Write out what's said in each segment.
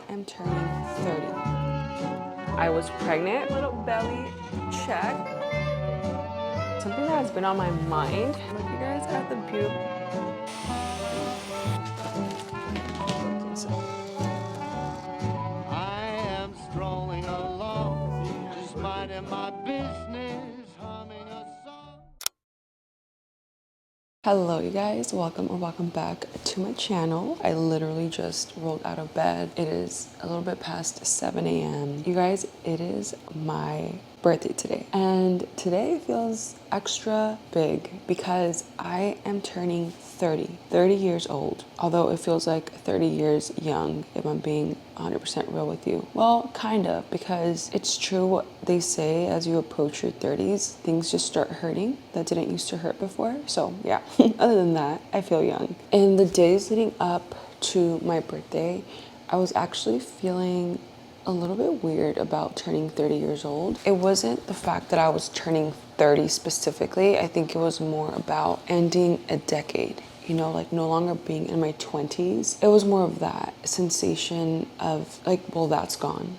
am turning 30. I was pregnant, little belly check. Something that has been on my mind. Look, you guys at the beautiful. I am strolling along, just minding my business, humming a song. Hello you guys, welcome back to my channel. I literally just rolled out of bed. It is a little bit past 7 a.m. You guys, it is my birthday today, and today feels extra big because I am turning 30 years old, although it feels like 30 years young if I'm being 100% real with you. Well, kind of, because it's true what they say, as you approach your 30s, things just start hurting that didn't used to hurt before. So yeah, other than that, I feel young. In the days leading up to my birthday, I was actually feeling a little bit weird about turning 30 years old. It wasn't the fact that I was turning 30 specifically. I think it was more about ending a decade. You know, like no longer being in my 20s. It was more of that sensation of like, well, that's gone.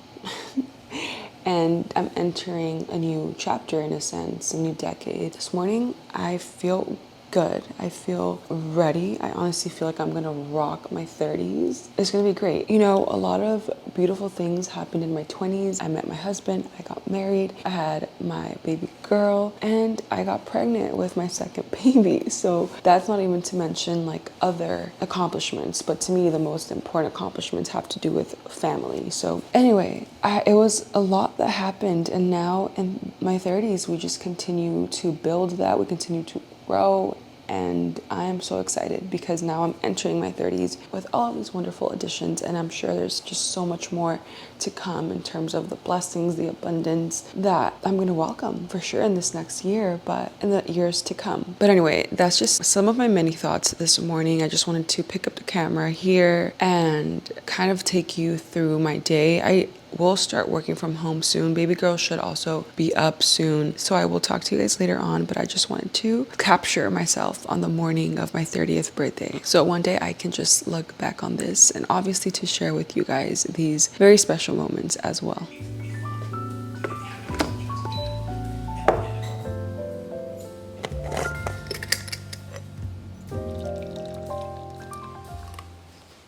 And I'm entering a new chapter in a sense, a new decade. This morning, I feel good. I feel ready. I honestly feel like I'm gonna rock my 30s. It's gonna be great. You know, a lot of beautiful things happened in my 20s. I met my husband, I got married, I had my baby girl, and I got pregnant with my second baby. So that's not even to mention like other accomplishments, but to me the most important accomplishments have to do with family. So anyway, it was a lot that happened, and now in my 30s we just continue to build that. We continue to grow, and I am so excited because now I'm entering my 30s with all of these wonderful additions, and I'm sure there's just so much more to come in terms of the blessings, the abundance that I'm gonna welcome for sure in this next year, but in the years to come. But anyway, that's just some of my many thoughts this morning. I just wanted to pick up the camera here and kind of take you through my day. I will start working from home soon. Baby girl should also be up soon. So I will talk to you guys later on, but I just wanted to capture myself on the morning of my 30th birthday. So one day I can just look back on this and obviously to share with you guys these very special moments as well.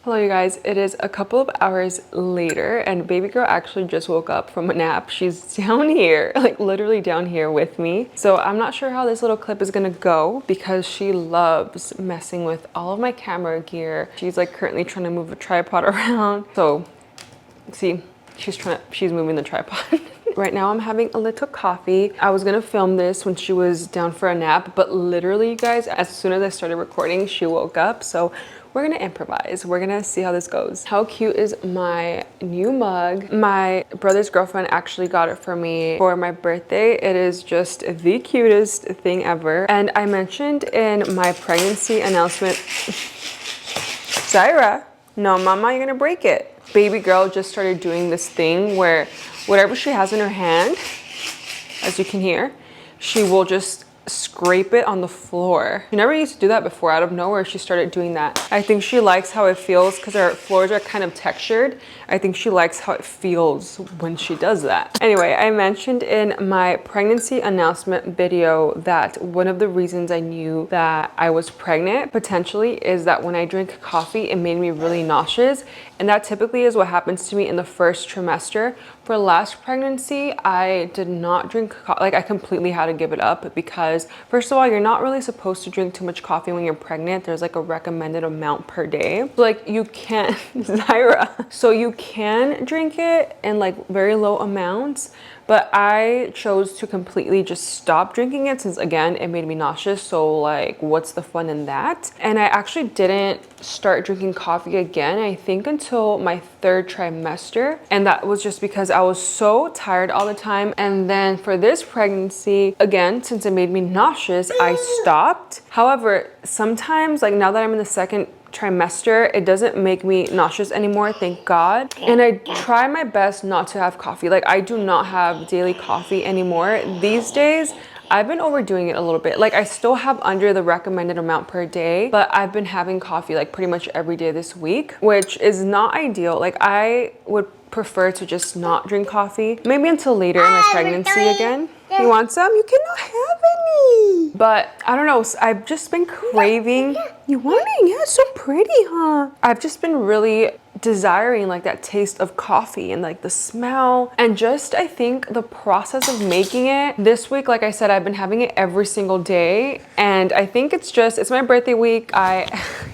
Hello you guys, it is a couple of hours later and baby girl actually just woke up from a nap. She's down here, like literally down here with me. So I'm not sure how this little clip is gonna go because she loves messing with all of my camera gear. She's like currently trying to move a tripod around. So see, she's moving the tripod. Right now I'm having a little coffee. I was gonna film this when she was down for a nap, but literally you guys, as soon as I started recording, she woke up. So we're gonna improvise. We're gonna see how this goes. How cute is my new mug? My brother's girlfriend actually got it for me for my birthday. It is just the cutest thing ever. And I mentioned in my pregnancy announcement, Zaira, no mama, you're gonna break it. Baby girl just started doing this thing where whatever she has in her hand, as you can hear, she will just scrape it on the floor. She never used to do that before. Out of nowhere, she started doing that. I think she likes how it feels because our floors are kind of textured. I think she likes how it feels when she does that. Anyway, I mentioned in my pregnancy announcement video that one of the reasons I knew that I was pregnant potentially is that when I drink coffee, it made me really nauseous. And that typically is what happens to me in the first trimester. For last pregnancy, I did not drink coffee. Like I completely had to give it up because first of all, you're not really supposed to drink too much coffee when you're pregnant. There's like a recommended amount per day. So like you can't, Zaira. So you can drink it in like very low amounts, but I chose to completely just stop drinking it since again, it made me nauseous. So like, what's the fun in that? And I actually didn't start drinking coffee again, I think until my third trimester. And that was just because I was so tired all the time. And then for this pregnancy, again, since it made me nauseous, I stopped. However, sometimes like now that I'm in the second trimester, it doesn't make me nauseous anymore, thank God. And I try my best not to have coffee. Like I do not have daily coffee anymore. These days, I've been overdoing it a little bit. Like I still have under the recommended amount per day, but I've been having coffee like pretty much every day this week, which is not ideal. Like I would prefer to just not drink coffee, maybe until later in my pregnancy again. You want some? You cannot have any. But I don't know, I've just been craving. You want it? Yeah, it's so pretty, huh? I've just been really desiring like that taste of coffee and like the smell and just I think the process of making it. This week, like I said, I've been having it every single day, and I think it's my birthday week.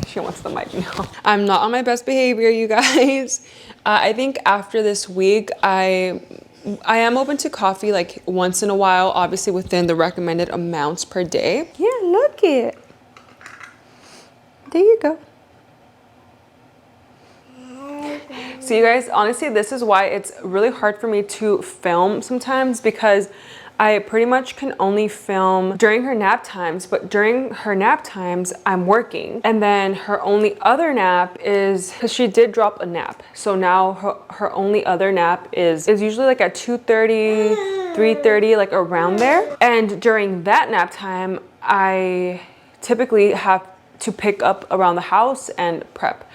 She wants the mic now. I'm not on my best behavior, you guys. I think after this week, I am open to coffee like once in a while, obviously within the recommended amounts per day. Yeah, look it. There you go. So you guys, honestly, this is why it's really hard for me to film sometimes, because I pretty much can only film during her nap times, but during her nap times, I'm working. And then her only other nap is, because she did drop a nap. So now her only other nap is usually like at 2:30, 3:30, like around there. And during that nap time, I typically have to pick up around the house and prep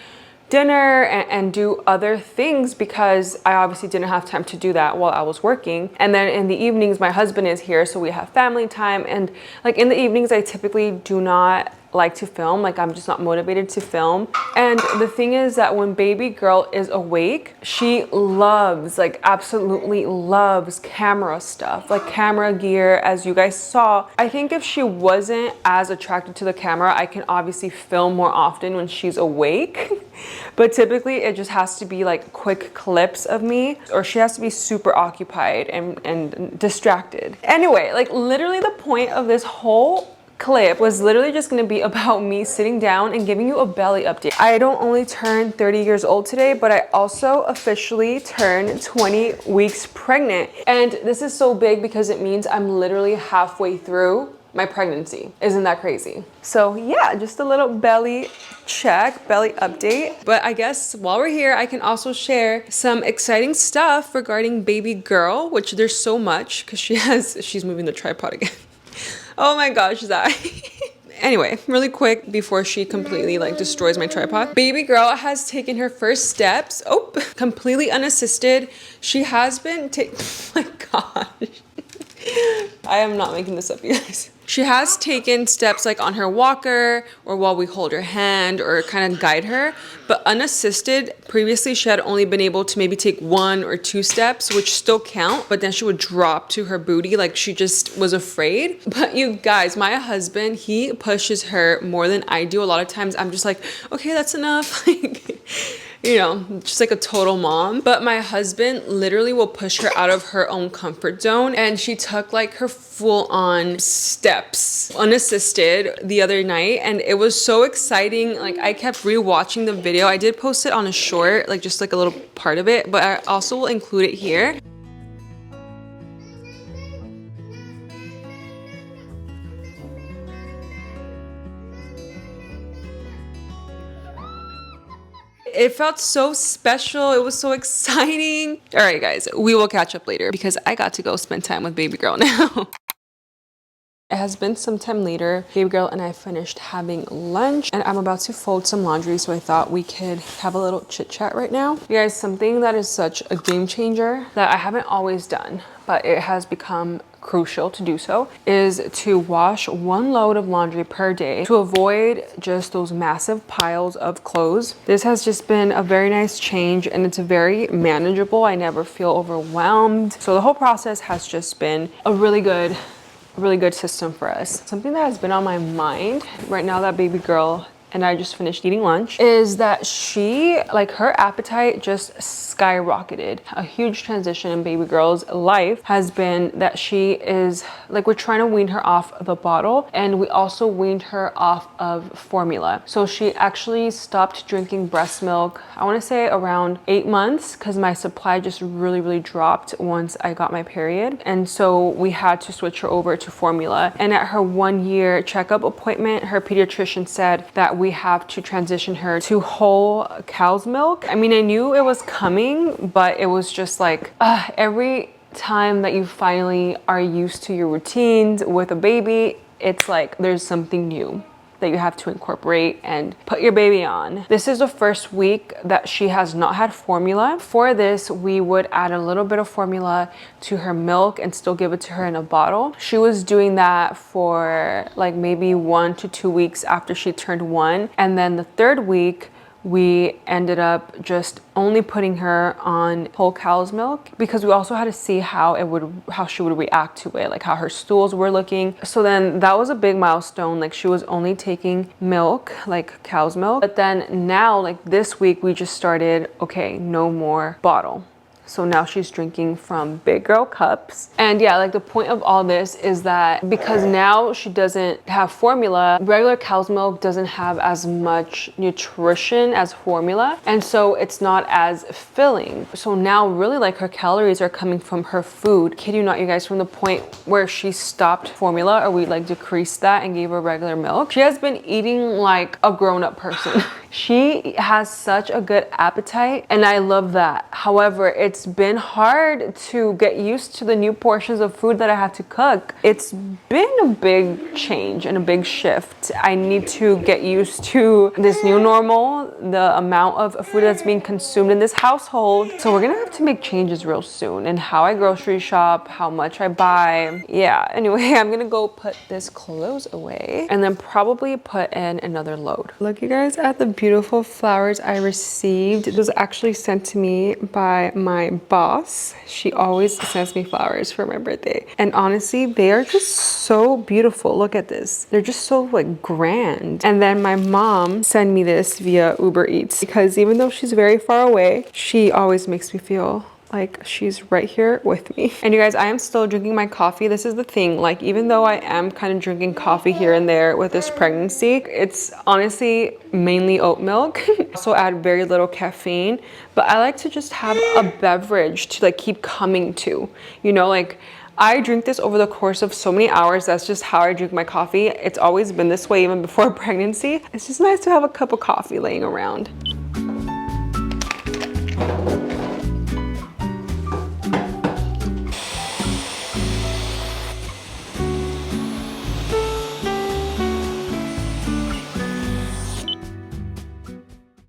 dinner and do other things, because I obviously didn't have time to do that while I was working. And then in the evenings, my husband is here, so we have family time. And like in the evenings, I typically do not like to film. Like I'm just not motivated to film. And the thing is that when baby girl is awake, she loves, like absolutely loves camera stuff, like camera gear, as you guys saw. I think if she wasn't as attracted to the camera, I can obviously film more often when she's awake. But typically it just has to be like quick clips of me, or she has to be super occupied and distracted. Anyway, like literally the point of this whole clip was literally just gonna be about me sitting down and giving you a belly update. I don't only turn 30 years old today, but I also officially turned 20 weeks pregnant. And this is so big because it means I'm literally halfway through my pregnancy. Isn't that crazy? So yeah, just a little belly check, belly update. But I guess while we're here, I can also share some exciting stuff regarding baby girl, which there's so much because she's moving the tripod again. Oh my gosh, Zai. Anyway, really quick before she completely like destroys my tripod. Baby girl has taken her first steps. Oh, completely unassisted. She has been oh my gosh. I am not making this up, you guys. She has taken steps like on her walker or while we hold her hand or kind of guide her, but unassisted. Previously, she had only been able to maybe take 1 or 2 steps, which still count, but then she would drop to her booty like she just was afraid. But you guys, my husband, he pushes her more than I do. A lot of times I'm just like, okay, that's enough. Like, you know, just like a total mom. But my husband literally will push her out of her own comfort zone. And she took like her full on steps unassisted the other night. And it was so exciting. Like I kept rewatching the video. I did post it on a short, like just like a little part of it, but I also will include it here. It felt so special. It was so exciting. All right, guys, we will catch up later because I got to go spend time with baby girl now. It has been some time later. Baby girl and I finished having lunch and I'm about to fold some laundry, so I thought we could have a little chit chat right now. You guys, something that is such a game changer that I haven't always done, but it has become crucial to do so, is to wash 1 load of laundry per day to avoid just those massive piles of clothes. This has just been a very nice change and it's very manageable. I never feel overwhelmed. So the whole process has just been a really good system for us. Something that has been on my mind right now that baby girl and I just finished eating lunch is that her appetite just skyrocketed. A huge transition in baby girl's life has been that she is we're trying to wean her off the bottle, and we also weaned her off of formula. So she actually stopped drinking breast milk, I want to say around 8 months, because my supply just really dropped once I got my period. And so we had to switch her over to formula. And at her 1-year checkup appointment, her pediatrician said that we have to transition her to whole cow's milk. I mean, I knew it was coming, but it was just like every time that you finally are used to your routines with a baby, it's like there's something new that you have to incorporate and put your baby on. This is the first week that she has not had formula. For this, we would add a little bit of formula to her milk and still give it to her in a bottle. She was doing that for like maybe 1 to 2 weeks after she turned 1. And then the third week, we ended up just only putting her on whole cow's milk because we also had to see how she would react to it, like how her stools were looking. So then that was a big milestone. Like she was only taking milk, like cow's milk. But then now, like this week, we just started, okay, no more bottle. So now she's drinking from big girl cups. And yeah, like the point of all this is that because now she doesn't have formula, regular cow's milk doesn't have as much nutrition as formula. And so it's not as filling. So now really like her calories are coming from her food. Kid you not, you guys, from the point where she stopped formula or we like decreased that and gave her regular milk, she has been eating like a grown-up person. She has such a good appetite and I love that. However, it's been hard to get used to the new portions of food that I have to cook. It's been a big change and a big shift. I need to get used to this new normal, the amount of food that's being consumed in this household. So we're gonna have to make changes real soon in how I grocery shop, how much I buy. Yeah, anyway, I'm gonna go put this clothes away and then probably put in another load. Look you guys at the beautiful flowers I received. It was actually sent to me by my boss. She always sends me flowers for my birthday. And honestly, they are just so beautiful. Look at this. They're just so like grand. And then my mom sent me this via Uber Eats because even though she's very far away, she always makes me feel like she's right here with me. And you guys, I am still drinking my coffee. This is the thing, like even though I am kind of drinking coffee here and there with this pregnancy, it's honestly mainly oat milk. Also add very little caffeine, but I like to just have a beverage to like keep coming to, you know, like I drink this over the course of so many hours. That's just how I drink my coffee. It's always been this way even before pregnancy. It's just nice to have a cup of coffee laying around.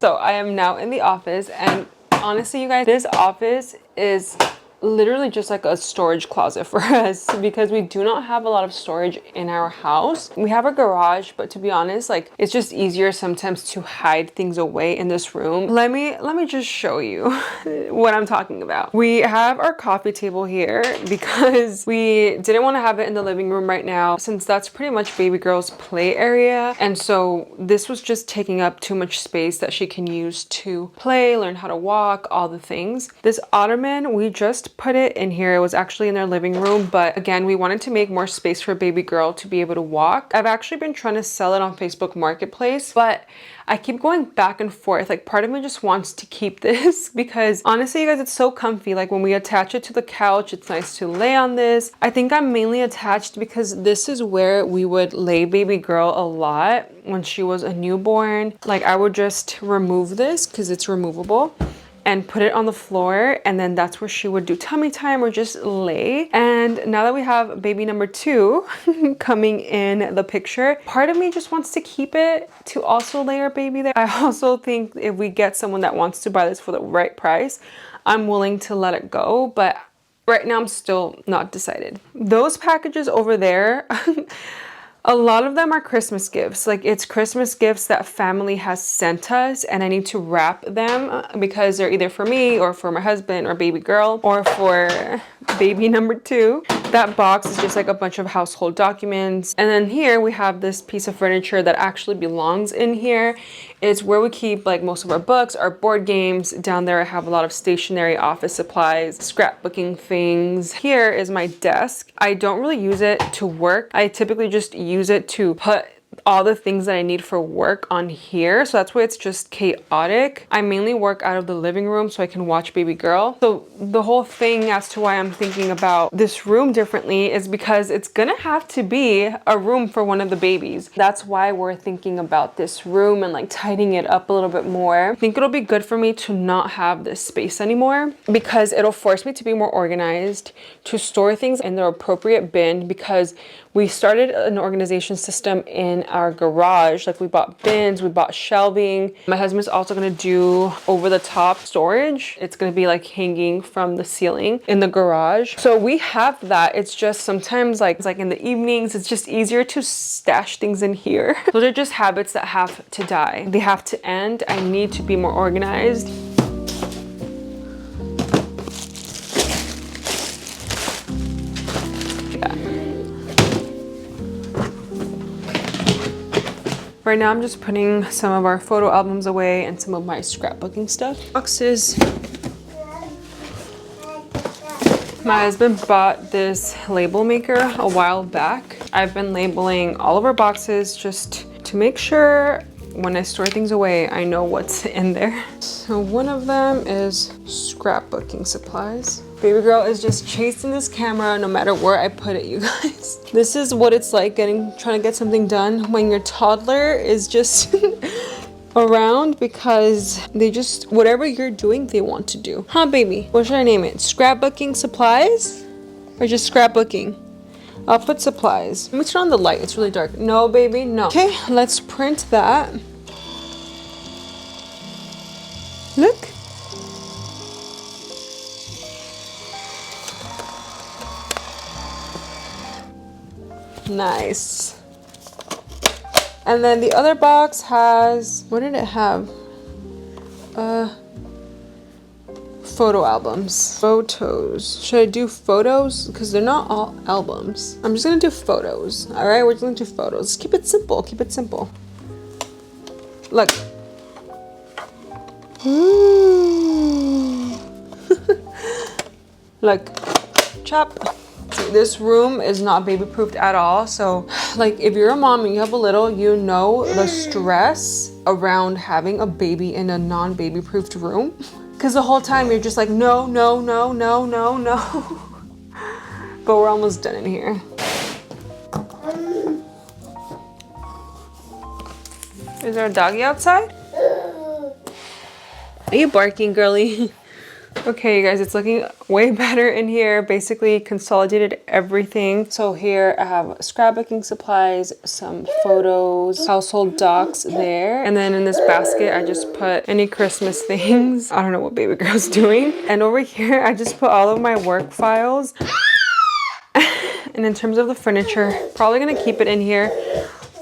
So I am now in the office and honestly, you guys, this office is literally just like a storage closet for us because we do not have a lot of storage in our house. We have a garage, but to be honest, like it's just easier sometimes to hide things away in this room. Let me just show you what I'm talking about. We have our coffee table here because we didn't want to have it in the living room right now since that's pretty much baby girl's play area. And so this was just taking up too much space that she can use to play, learn how to walk, all the things. This ottoman, we just put it in here. It was actually in their living room, but again, we wanted to make more space for baby girl to be able to walk. I've actually been trying to sell it on Facebook Marketplace, but I keep going back and forth. Like part of me just wants to keep this because honestly, you guys, it's so comfy. Like when we attach it to the couch, it's nice to lay on this. I think I'm mainly attached because this is where we would lay baby girl a lot when she was a newborn. Like I would just remove this because it's removable and put it on the floor, and then that's where she would do tummy time or just lay. And now that we have baby number 2 coming in the picture, part of me just wants to keep it to also lay our baby there. I also think if we get someone that wants to buy this for the right price, I'm willing to let it go, but right now I'm still not decided. Those packages over there, a lot of them are Christmas gifts. Like it's Christmas gifts that family has sent us and I need to wrap them because they're either for me or for my husband or baby girl or for baby number 2. That box is just like a bunch of household documents. And then here we have this piece of furniture that actually belongs in here. It's where we keep like most of our books, our board games. Down there I have a lot of stationery, office supplies, scrapbooking things. Here is my desk. I don't really use it to work. I typically just use it to put all the things that I need for work on here. So that's why it's just chaotic. I mainly work out of the living room so I can watch baby girl. So the whole thing as to why I'm thinking about this room differently is because it's gonna have to be a room for one of the babies. That's why we're thinking about this room and like tidying it up a little bit more. I think it'll be good for me to not have this space anymore because it'll force me to be more organized, to store things in their appropriate bin, because we started an organization system in our garage. Like we bought bins, we bought shelving. My husband's also gonna do over the top storage. It's gonna be like hanging from the ceiling in the garage. So we have that. It's just sometimes like in the evenings, it's just easier to stash things in here. Those are just habits that have to die. They have to end. I need to be more organized. Right now I'm just putting some of our photo albums away and some of my scrapbooking stuff. Boxes. My husband bought this label maker a while back. I've been labeling all of our boxes just to make sure when I store things away, I know what's in there. So one of them is scrapbooking supplies. Baby girl is just chasing this camera no matter where I put it, you guys. This is what it's like trying to get something done when your toddler is just around, because they just, whatever you're doing, they want to do. Huh, baby? What should I name it? Scrapbooking supplies? Or just scrapbooking? I'll put supplies. Let me turn on the light. It's really dark. No, baby, no. Okay, let's print that. Look. Nice. And then the other box has, what did it have? Photo albums. Photos. Should I do photos? Because they're not all albums. I'm just gonna do photos. All right, we're just gonna do photos. Keep it simple. Keep it simple. Look. Ooh. Look. Chop. See, this room is not baby proofed at all. So like if you're a mom and you have a little, you know the stress around having a baby in a non-baby proofed room. Because the whole time you're just like, no, no, no, no, no, no. But we're almost done in here. Is there a doggy outside? Are you barking, girly? Okay, you guys, it's looking way better in here. Basically consolidated everything. So here I have scrapbooking supplies, some photos, household docs there. And then in this basket, I just put any Christmas things. I don't know what baby girl's doing. And over here, I just put all of my work files. And in terms of the furniture, probably gonna keep it in here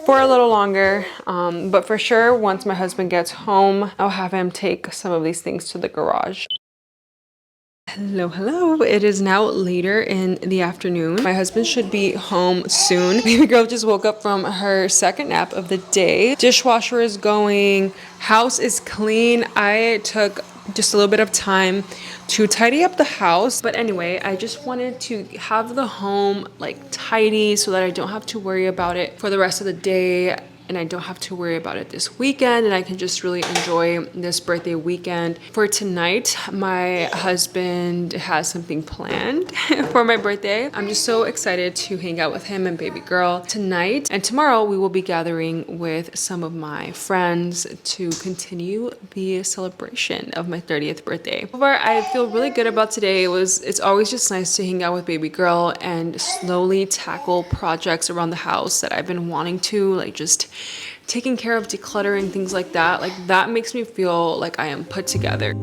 for a little longer. But for sure, once my husband gets home, I'll have him take some of these things to the garage. Hello, hello. It is now later in the afternoon. My husband should be home soon. Baby girl just woke up from her second nap of the day. Dishwasher is going. House is clean. I took just a little bit of time to tidy up the house. But anyway, I just wanted to have the home like tidy so that I don't have to worry about it for the rest of the day. And I don't have to worry about it this weekend, and I can just really enjoy this birthday weekend. For tonight, my husband has something planned for my birthday. I'm just so excited to hang out with him and baby girl tonight. And tomorrow we will be gathering with some of my friends to continue the celebration of my 30th birthday. However, I feel really good about today. It's always just nice to hang out with baby girl and slowly tackle projects around the house that I've been wanting to, like just taking care of, decluttering, things like that. Like that makes me feel like I am put together.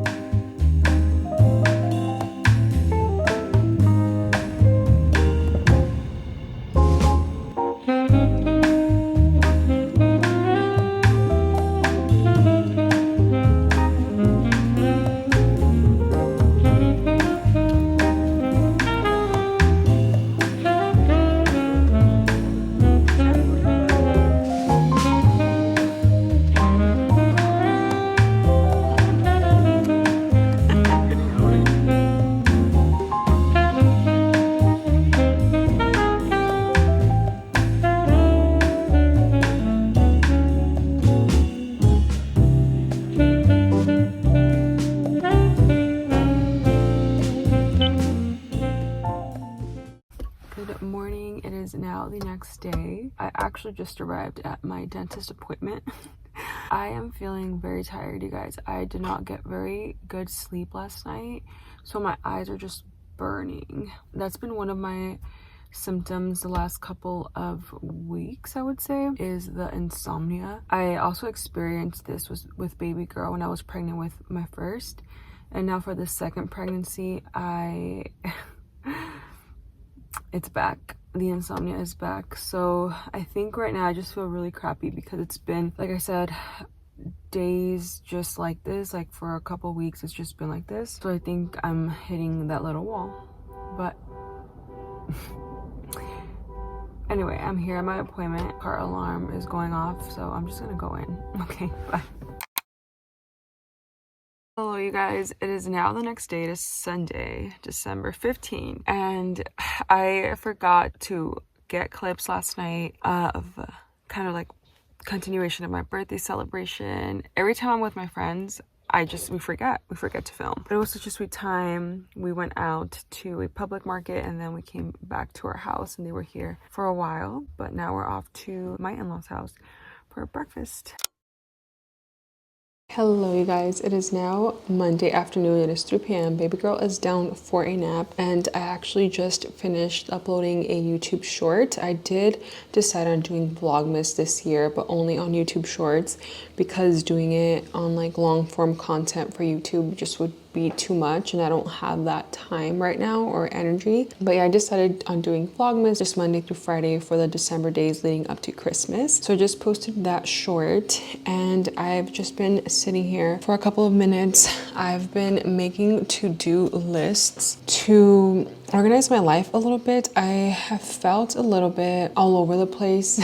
is now the next day. I actually just arrived at my dentist appointment. I am feeling very tired, you guys. I did not get very good sleep last night, so my eyes are just burning. That's been one of my symptoms the last couple of weeks, I would say, is the insomnia. I also experienced this with baby girl when I was pregnant with my first, and now for the second pregnancy, it's back. The insomnia is back. So I think right now I just feel really crappy because it's been, like I said, days just like this. Like for a couple weeks it's just been like this. So I think I'm hitting that little wall. But anyway, I'm here at my appointment. Car alarm is going off, so I'm just gonna go in. Okay, bye. Hello, you guys. It is now the next day. It is Sunday, December 15th, and I forgot to get clips last night of kind of like continuation of my birthday celebration. Every time I'm with my friends, we forget to film. But it was such a sweet time. We went out to a public market and then we came back to our house, and they were here for a while, but now we're off to my in-laws' house for breakfast. Hello, you guys. It is now Monday afternoon. It is 3 p.m. Baby girl is down for a nap, and I actually just finished uploading a YouTube short. I did decide on doing vlogmas this year, but only on YouTube shorts, because doing it on like long form content for YouTube just would be too much, and I don't have that time right now or energy. But yeah, I decided on doing vlogmas just Monday through Friday for the December days leading up to Christmas. So I just posted that short, and I've just been sitting here for a couple of minutes. I've been making to-do lists to organize my life a little bit. I have felt a little bit all over the place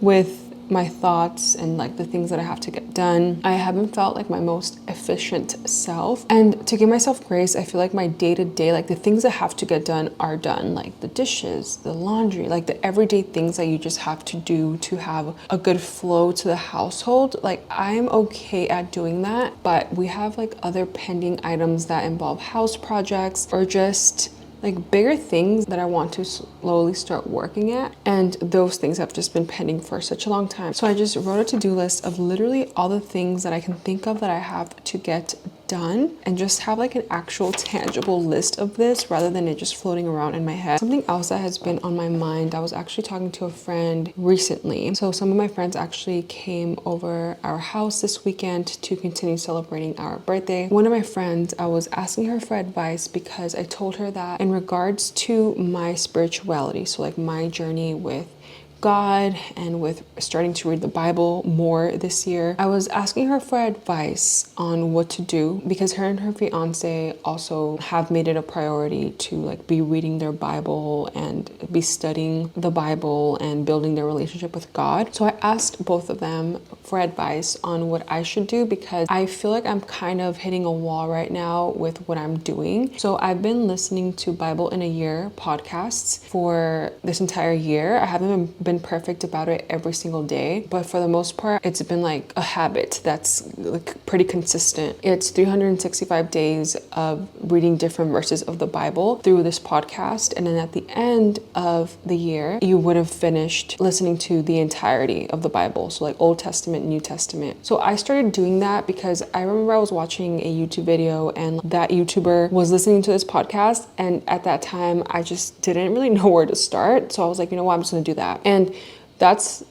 with my thoughts and like the things that I have to get done. I haven't felt like my most efficient self, and to give myself grace, I feel like my day-to-day, like the things that have to get done are done, like the dishes, the laundry, like the everyday things that you just have to do to have a good flow to the household. Like I'm okay at doing that, but we have like other pending items that involve house projects or just like bigger things that I want to slowly start working at, and those things have just been pending for such a long time. So I just wrote a to-do list of literally all the things that I can think of that I have to get done, and just have like an actual tangible list of this rather than it just floating around in my head. Something else that has been on my mind, I was actually talking to a friend recently. So some of my friends actually came over our house this weekend to continue celebrating our birthday. One of my friends, I was asking her for advice because I told her that in regards to my spirituality, so like my journey with God and with starting to read the Bible more this year, I was asking her for advice on what to do, because her and her fiance also have made it a priority to like be reading their Bible and be studying the Bible and building their relationship with God. So I asked both of them for advice on what I should do, because I feel like I'm kind of hitting a wall right now with what I'm doing. So I've been listening to Bible in a Year podcasts for this entire year. I haven't been perfect about it every single day, but for the most part it's been like a habit that's like pretty consistent. It's 365 days of reading different verses of the Bible through this podcast, and then at the end of the year you would have finished listening to the entirety of the Bible, so like Old Testament, New Testament. So I started doing that because I remember I was watching a YouTube video and that YouTuber was listening to this podcast, and at that time I just didn't really know where to start. So I was like, you know what, I'm just gonna do that. And that's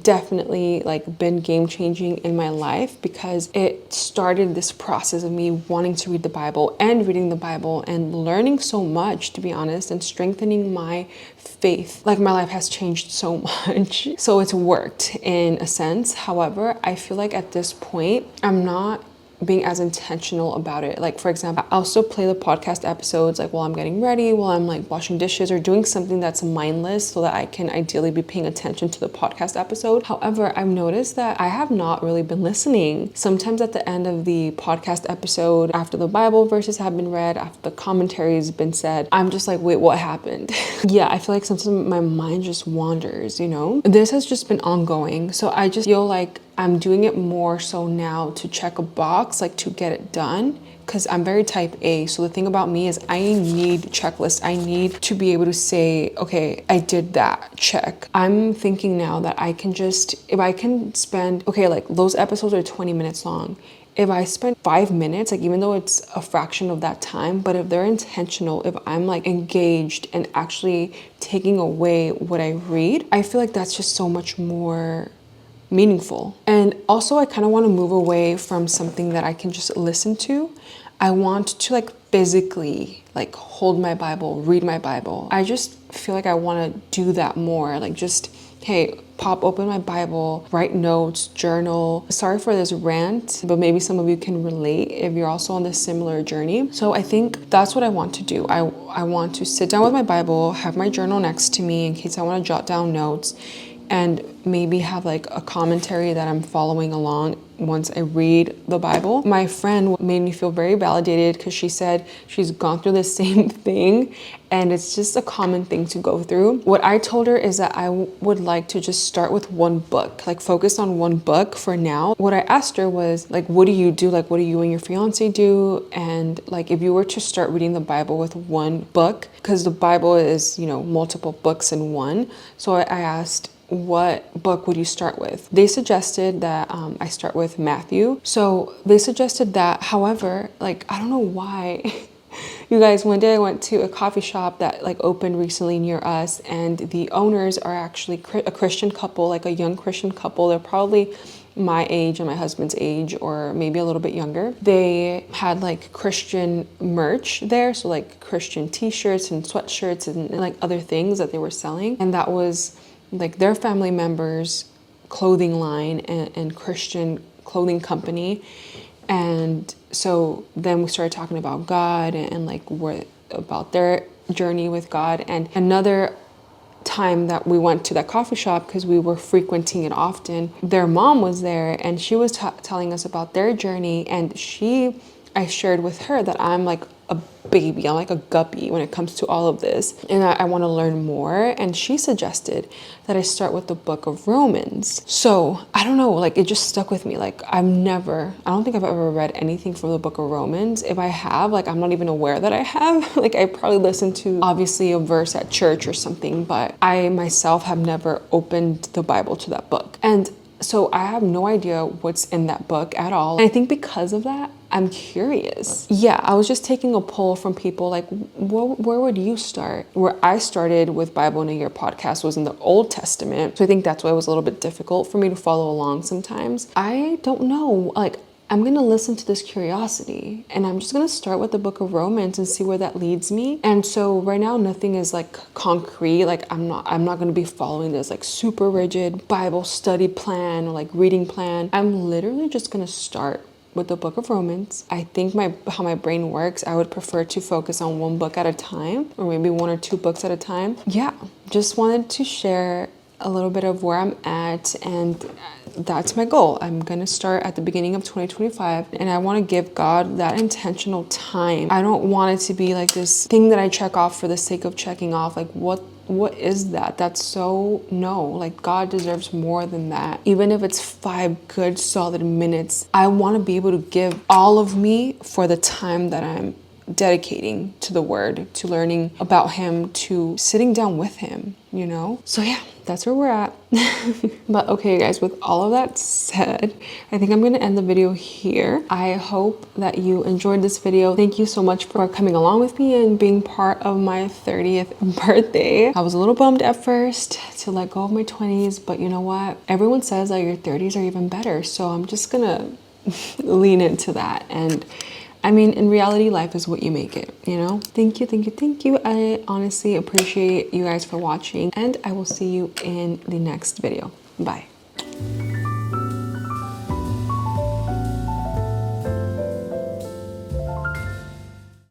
definitely like been game changing in my life, because it started this process of me wanting to read the Bible and reading the Bible and learning so much, to be honest, and strengthening my faith. Like my life has changed so much. So it's worked in a sense. However, I feel like at this point I'm not being as intentional about it. Like for example, I'll still play the podcast episodes like while I'm getting ready, while I'm like washing dishes or doing something that's mindless, so that I can ideally be paying attention to the podcast episode. However, I've noticed that I have not really been listening. Sometimes at the end of the podcast episode, after the Bible verses have been read, after the commentary has been said, I'm just like, wait, what happened? Yeah, I feel like sometimes my mind just wanders, you know? This has just been ongoing. So I just feel like I'm doing it more so now to check a box, like to get it done, because I'm very type A. So the thing about me is I need checklists. I need to be able to say, okay, I did that, check. I'm thinking now that I can just, if I can spend, okay, like those episodes are 20 minutes long. If I spend 5 minutes, like even though it's a fraction of that time, but if they're intentional, if I'm like engaged and actually taking away what I read, I feel like that's just so much more meaningful. And also I kind of want to move away from something that I can just listen to. I want to like physically like hold my Bible, read my Bible. I just feel like I want to do that more. Like just, hey, pop open my Bible, write notes, journal. Sorry for this rant, but maybe some of you can relate if you're also on this similar journey. So I think that's what I want to do. I want to sit down with my Bible, have my journal next to me in case I want to jot down notes, and maybe have like a commentary that I'm following along once I read the Bible. My friend made me feel very validated because she said she's gone through the same thing and it's just a common thing to go through. What I told her is that I would like to just start with one book, like focus on one book for now. What I asked her was like, what do you do? Like, what do you and your fiance do? And like, if you were to start reading the Bible with one book, because the Bible is, you know, multiple books in one. So I asked, what book would you start with? They suggested that I start with Matthew. So they suggested that. However, like, I don't know why. You guys, one day I went to a coffee shop that like opened recently near us, and the owners are actually a Christian couple, like a young Christian couple. They're probably my age and my husband's age, or maybe a little bit younger. They had like Christian merch there, so like Christian t-shirts and sweatshirts and like other things that they were selling. And that was like their family members' clothing line and Christian clothing company. And so then we started talking about God and like what about their journey with God. And another time that we went to that coffee shop, because we were frequenting it often, their mom was there and she was telling us about their journey. And I shared with her that I'm like a baby, I'm like a guppy when it comes to all of this, and I want to learn more. And she suggested that I start with the book of Romans. So I don't know, like it just stuck with me. Like I don't think I've ever read anything from the book of Romans. If I have, like I'm not even aware that I have. Like I probably listened to obviously a verse at church or something, but I myself have never opened the Bible to that book. And so I have no idea what's in that book at all. And I think because of that, I'm curious. Yeah, I was just taking a poll from people like, where would you start? Where I started with Bible in a Year podcast was in the Old Testament. So I think that's why it was a little bit difficult for me to follow along sometimes. I don't know, like I'm gonna listen to this curiosity and I'm just gonna start with the book of Romans and see where that leads me. And so right now nothing is like concrete. Like I'm not gonna be following this like super rigid Bible study plan or like reading plan. I'm literally just gonna start with the book of Romans. I think how my brain works, I would prefer to focus on one book at a time, or maybe one or two books at a time. Yeah, just wanted to share a little bit of where I'm at, and that's my goal. I'm gonna start at the beginning of 2025, and I want to give God that intentional time. I don't want it to be like this thing that I check off for the sake of checking off. Like what is that? That's so no. Like God deserves more than that. Even if it's 5 good solid minutes, I want to be able to give all of me for the time that I'm dedicating to the word, to learning about him, to sitting down with him, you know? So yeah, that's where we're at. But okay guys, with all of that said, I think I'm gonna end the video here. I hope that you enjoyed this video. Thank you so much for coming along with me and being part of my 30th birthday. I was a little bummed at first to let go of my 20s, but you know what? Everyone says that your 30s are even better. So I'm just gonna lean into that. And I mean, in reality, life is what you make it, you know? Thank you. I honestly appreciate you guys for watching, and I will see you in the next video. Bye.